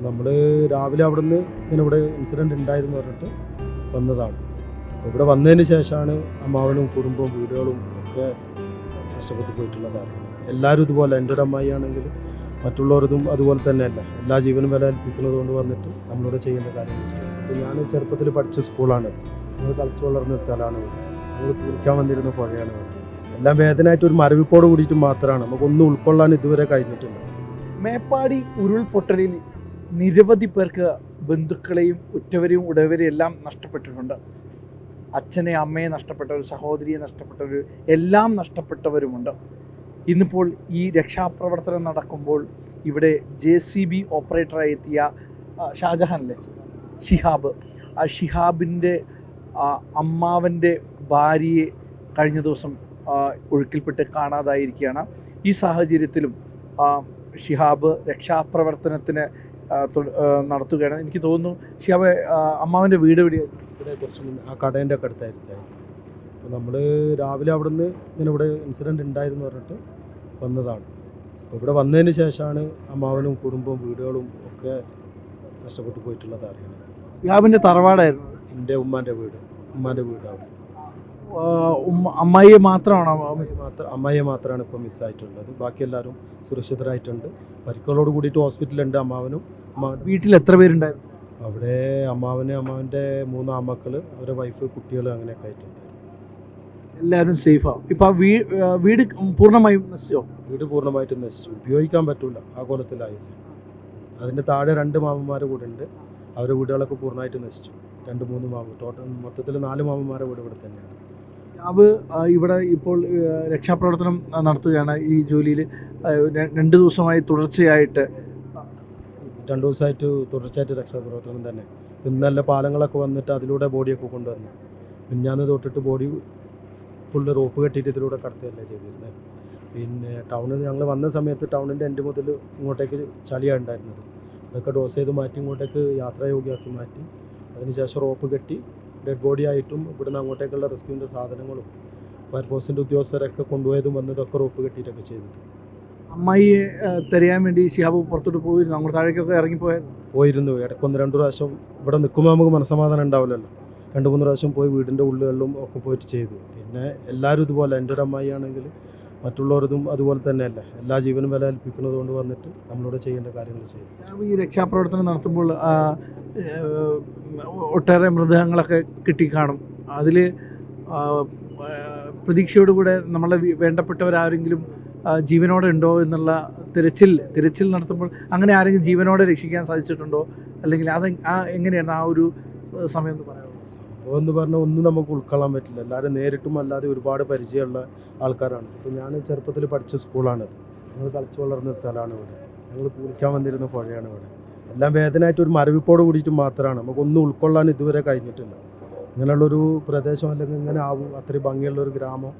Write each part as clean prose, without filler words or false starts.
നമ്മൾ രാവിലെ അവിടെ നിന്ന് ഇങ്ങനെ ഇവിടെ ഇൻസിഡൻറ്റ് ഉണ്ടായിരുന്നു പറഞ്ഞിട്ട് വന്നതാണ്. ഇവിടെ വന്നതിന് ശേഷമാണ് അമ്മാവനും കുടുംബവും വീടുകളും ഒക്കെ നഷ്ടപ്പെട്ടു പോയിട്ടുള്ളതാണ്. എല്ലാവരും ഇതുപോലെ, എൻ്റെ ഒരു അമ്മായി ആണെങ്കിൽ മറ്റുള്ളവരതും അതുപോലെ തന്നെയല്ല, എല്ലാ ജീവനും വില കൽപ്പിക്കുന്നത് കൊണ്ട് വന്നിട്ട് നമ്മളിവിടെ ചെയ്യേണ്ട കാര്യങ്ങൾ ചെയ്യും. അപ്പോൾ ഞാൻ ചെറുപ്പത്തിൽ പഠിച്ച സ്കൂളാണ്, നമ്മൾ കളിച്ചു വളർന്ന സ്ഥലമാണ്, നമ്മൾ കുളിക്കാൻ വന്നിരുന്ന പുഴയാണ്. എല്ലാം വേദനയായിട്ട് ഒരു മരവിപ്പോട് കൂടിയിട്ട് മാത്രമാണ്, നമുക്കൊന്നും ഉൾക്കൊള്ളാൻ ഇതുവരെ കഴിഞ്ഞിട്ടില്ല. മേപ്പാടി ഉരുൾപൊട്ടലിൽ നിരവധി പേർക്ക് ബന്ധുക്കളെയും ഉറ്റവരെയും ഉടയവരെയും എല്ലാം നഷ്ടപ്പെട്ടിട്ടുണ്ട്. അച്ഛനെ അമ്മയെ നഷ്ടപ്പെട്ടവർ, സഹോദരിയെ നഷ്ടപ്പെട്ടവർ, എല്ലാം നഷ്ടപ്പെട്ടവരുമുണ്ട്. ഇന്നിപ്പോൾ ഈ രക്ഷാപ്രവർത്തനം നടക്കുമ്പോൾ ഇവിടെ JCB ഓപ്പറേറ്ററായി എത്തിയ ഷാജഹാനല്ലേ, ഷിഹാബ്, ആ ഷിഹാബിൻ്റെ അമ്മാവൻ്റെ ഭാര്യയെ കഴിഞ്ഞ ദിവസം ഒഴുക്കിൽപ്പെട്ട് കാണാതായിരിക്കുകയാണ്. ഈ സാഹചര്യത്തിലും ഷിഹാബ് രക്ഷാപ്രവർത്തനത്തിന് നടത്തുകയാണ്. എനിക്ക് തോന്നുന്നു ഷിഹാബ്, അമ്മാവൻ്റെ വീട് എവിടെയായിരുന്നു? ഇവിടെ കുറച്ച് മുന്നേ ആ കടേൻ്റെ ഒക്കെ അടുത്തായിരിക്കും. അപ്പോൾ നമ്മൾ രാവിലെ അവിടെ നിന്ന് ഇങ്ങനെ ഇവിടെ ഇൻസിഡൻറ്റ് ഉണ്ടായിരുന്നു പറഞ്ഞിട്ട് വന്നതാണ്. അപ്പോൾ ഇവിടെ വന്നതിന് ശേഷമാണ് അമ്മാവനും കുടുംബവും വീടുകളും ഒക്കെ നഷ്ടപ്പെട്ടു പോയിട്ടുള്ളത് അറിയുന്നത്. ഷിഹാബിൻ്റെ തറവാടായിരുന്നു എൻ്റെ ഉമ്മാൻ്റെ വീടാണ്. അമ്മായിയെ മാത്രമാണോ? അമ്മായിയെ മാത്രമാണ് ഇപ്പോൾ മിസ്സായിട്ടുള്ളത്. ബാക്കി എല്ലാവരും സുരക്ഷിതരായിട്ടുണ്ട്. പരിക്കുകളോട് കൂടിയിട്ട് ഹോസ്പിറ്റലുണ്ട്. അമ്മാവനും വീട്ടിൽ എത്ര പേരുണ്ടായിരുന്നു? അവിടെ അമ്മാവൻ്റെ 3 ആമക്കൾ, അവരുടെ വൈഫ്, കുട്ടികൾ അങ്ങനെയൊക്കെ ആയിട്ടുണ്ട്. എല്ലാവരും സേഫാണ്. ഇപ്പം ആ വീട് പൂർണ്ണമായും നശിച്ചോ? വീട് പൂർണ്ണമായിട്ടും നശിച്ചു, ഉപയോഗിക്കാൻ പറ്റില്ല, ആ കോലത്തിലായില്ല. അതിൻ്റെ താഴെ 2 മാമന്മാർ കൂടെ ഉണ്ട്, അവരുടെ വീടുകളൊക്കെ പൂർണ്ണമായിട്ട് നശിച്ചു. 2-3 മാമ, ടോട്ടൽ മൊത്തത്തിൽ 4 മാമന്മാരുടെ വീട് ഇവിടെ തന്നെയാണ്. ഇവിടെ ഇപ്പോൾ രക്ഷാപ്രവർത്തനം നടത്തുകയാണ്. ഈ ജോലിയിൽ 2 ദിവസമായി തുടർച്ചയായിട്ട് 2 ദിവസമായിട്ട് തുടർച്ചയായിട്ട് രക്ഷാപ്രവർത്തനം തന്നെ. ഇന്നല്ല പാലങ്ങളൊക്കെ വന്നിട്ട് അതിലൂടെ ബോഡിയൊക്കെ കൊണ്ടുവന്നു. മിഞ്ഞാന്ന് തൊട്ടിട്ട് ബോഡി ഫുള്ള് റോപ്പ് കെട്ടിയിട്ട് ഇതിലൂടെ കടത്തുകയല്ലേ ചെയ്തിരുന്നത്. പിന്നെ ടൗണിൽ ഞങ്ങൾ വന്ന സമയത്ത് ടൗണിൻ്റെ എൻഡ് മുതൽ ഇങ്ങോട്ടേക്ക് ചളിയാണ് ഉണ്ടായിരുന്നത്. അതൊക്കെ ഡോസ് ചെയ്ത് മാറ്റി ഇങ്ങോട്ടേക്ക് യാത്രായോഗ്യമാക്കി മാറ്റി. അതിനുശേഷം റോപ്പ് കെട്ടി ഡെഡ് ബോഡി ആയിട്ടും ഇവിടുന്ന് അങ്ങോട്ടേക്കുള്ള റെസ്ക്യൂവിൻ്റെ സാധനങ്ങളും ഫയർഫോഴ്സിൻ്റെ ഉദ്യോഗസ്ഥരൊക്കെ കൊണ്ടുപോയതും വന്നതൊക്കെ റോപ്പ് കെട്ടിയിട്ടൊക്കെ ചെയ്തത്. അമ്മായിയെ തിരയാൻ വേണ്ടി ഷിഹാബ് പുറത്തോട്ട് പോയിരുന്നു, അങ്ങോട്ട് താഴേക്കൊക്കെ പോയിരുന്നു. ഇടയ്ക്ക് 1-2 പ്രാവശ്യം ഇവിടെ നിൽക്കുമ്പോൾ നമുക്ക് മനസ്സമാധാനം ഉണ്ടാവില്ലല്ലോ. 2-3 പ്രാവശ്യം പോയി വീടിൻ്റെ ഉള്ളുകളിലും ഒക്കെ പോയിട്ട് ചെയ്തു. പിന്നെ എല്ലാവരും ഇതുപോലെ, എൻ്റെ ഒരു അമ്മായി ആണെങ്കിൽ മറ്റുള്ളവരതും അതുപോലെ തന്നെയല്ല, എല്ലാ ജീവനും വില കൽപ്പിക്കുന്നത് കൊണ്ട് വന്നിട്ട് നമ്മളിവിടെ ചെയ്യേണ്ട കാര്യങ്ങൾ ചെയ്യും. ഈ രക്ഷാപ്രവർത്തനം നടത്തുമ്പോൾ ഒട്ടേറെ മൃതദേഹങ്ങളൊക്കെ കിട്ടിക്കാണും. അതിൽ പ്രതീക്ഷയോടുകൂടെ നമ്മളെ വേണ്ടപ്പെട്ടവരാരെങ്കിലും ജീവനോടെ ഉണ്ടോ എന്നുള്ള തിരച്ചിൽ നടത്തുമ്പോൾ അങ്ങനെ ആരെങ്കിലും ജീവനോടെ രക്ഷിക്കാൻ സാധിച്ചിട്ടുണ്ടോ? അല്ലെങ്കിൽ എങ്ങനെയാണ് ആ ഒരു സമയം എന്ന് പറയാം? സംഭവം എന്ന് പറഞ്ഞാൽ ഒന്നും നമുക്ക് ഉൾക്കൊള്ളാൻ പറ്റില്ല. എല്ലാവരും നേരിട്ടും അല്ലാതെ ഒരുപാട് പരിചയമുള്ള ആൾക്കാരാണ്. ഇപ്പോൾ ഞാൻ ചെറുപ്പത്തിൽ പഠിച്ച സ്കൂളാണ്, ഞങ്ങൾ കളിച്ചു വളർന്ന സ്ഥലമാണ് ഇവിടെ, ഞങ്ങൾ കുളിക്കാൻ വന്നിരുന്ന പുഴയാണ് ഇവിടെ. എല്ലാം വേദനയായിട്ട് ഒരു മരവിപ്പോട് കൂടിയിട്ട് മാത്രമാണ്, നമുക്കൊന്നും ഉൾക്കൊള്ളാൻ ഇതുവരെ കഴിഞ്ഞിട്ടില്ല. ഇങ്ങനെയുള്ളൊരു പ്രദേശം അല്ലെങ്കിൽ ഇങ്ങനെ ആവും, അത്രയും ഭംഗിയുള്ളൊരു ഗ്രാമം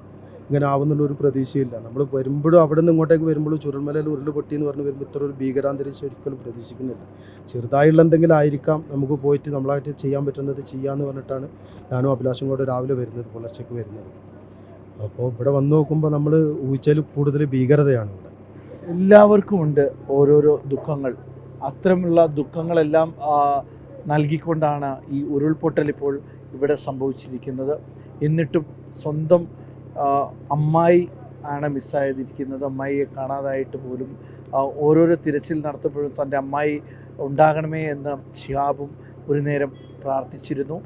ഇങ്ങനെ ആവുന്നുള്ളൊരു പ്രതീക്ഷയില്ല. നമ്മൾ വരുമ്പോഴും അവിടെ നിന്ന് ഇങ്ങോട്ടേക്ക് വരുമ്പോഴും ചുരുൾമലയിൽ ഉരുൾപൊട്ടി എന്ന് പറഞ്ഞ് വരുമ്പോൾ ഇത്ര ഒരു ഭീകരാന്തരീക്ഷം ഒരിക്കലും പ്രതീക്ഷിക്കുന്നില്ല. ചെറുതായുള്ള എന്തെങ്കിലും ആയിരിക്കാം, നമുക്ക് പോയിട്ട് നമ്മളായിട്ട് ചെയ്യാൻ പറ്റുന്നത് ചെയ്യാമെന്ന് പറഞ്ഞിട്ടാണ് ഞാനും അഭിലാഷും കൂടെ രാവിലെ വരുന്നത്, പുലർച്ചയ്ക്ക് വരുന്നത്. അപ്പോൾ ഇവിടെ വന്ന് നോക്കുമ്പോൾ നമ്മൾ ഊഹിച്ചതിൽ കൂടുതൽ ഭീകരതയാണ് ഇവിടെ. എല്ലാവർക്കും ഉണ്ട് ഓരോരോ ദുഃഖങ്ങൾ. അത്തരമുള്ള ദുഃഖങ്ങളെല്ലാം നൽകിക്കൊണ്ടാണ് ഈ ഉരുൾപൊട്ടൽ ഇപ്പോൾ ഇവിടെ സംഭവിച്ചിരിക്കുന്നത്. എന്നിട്ടും സ്വന്തം അമ്മായി ആണ് മിസ്സായിരിക്കുന്നത്. അമ്മായിയെ കാണാതായിട്ട് പോലും ഓരോരോ തിരച്ചിൽ നടത്തുമ്പോഴും തൻ്റെ അമ്മായി ഉണ്ടാകണമേ എന്ന് ഷിഹാബും ഒരു നേരം പ്രാർത്ഥിച്ചിരുന്നു.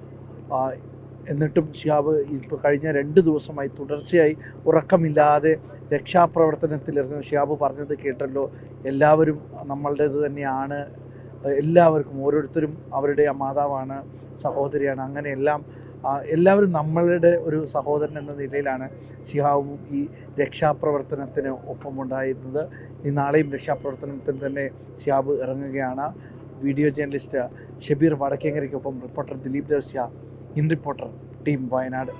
എന്നിട്ടും ഷിഹാബ് ഇപ്പോൾ കഴിഞ്ഞ 2 ദിവസമായി തുടർച്ചയായി ഉറക്കമില്ലാതെ രക്ഷാപ്രവർത്തനത്തിലിറങ്ങും. ഷിഹാബ് പറഞ്ഞത് കേട്ടല്ലോ, എല്ലാവരും നമ്മളുടേത് തന്നെയാണ്, എല്ലാവർക്കും ഓരോരുത്തരും അവരുടെ മാതാവാണ്, സഹോദരിയാണ്, അങ്ങനെയെല്ലാം എല്ലാവരും നമ്മളുടെ ഒരു സഹോദരൻ എന്ന നിലയിലാണ് ഷിഹാബും ഈ രക്ഷാപ്രവർത്തനത്തിന് ഒപ്പമുണ്ടായിരുന്നത്. ഈ നാളെയും രക്ഷാപ്രവർത്തനത്തിന് തന്നെ ഷിഹാബ് ഇറങ്ങുകയാണ്. വീഡിയോ ജേർണലിസ്റ്റ് ഷബീർ വടക്കേങ്ങരയ്ക്കൊപ്പം reporter Dileep Devasya, in reporter, team Wayanad.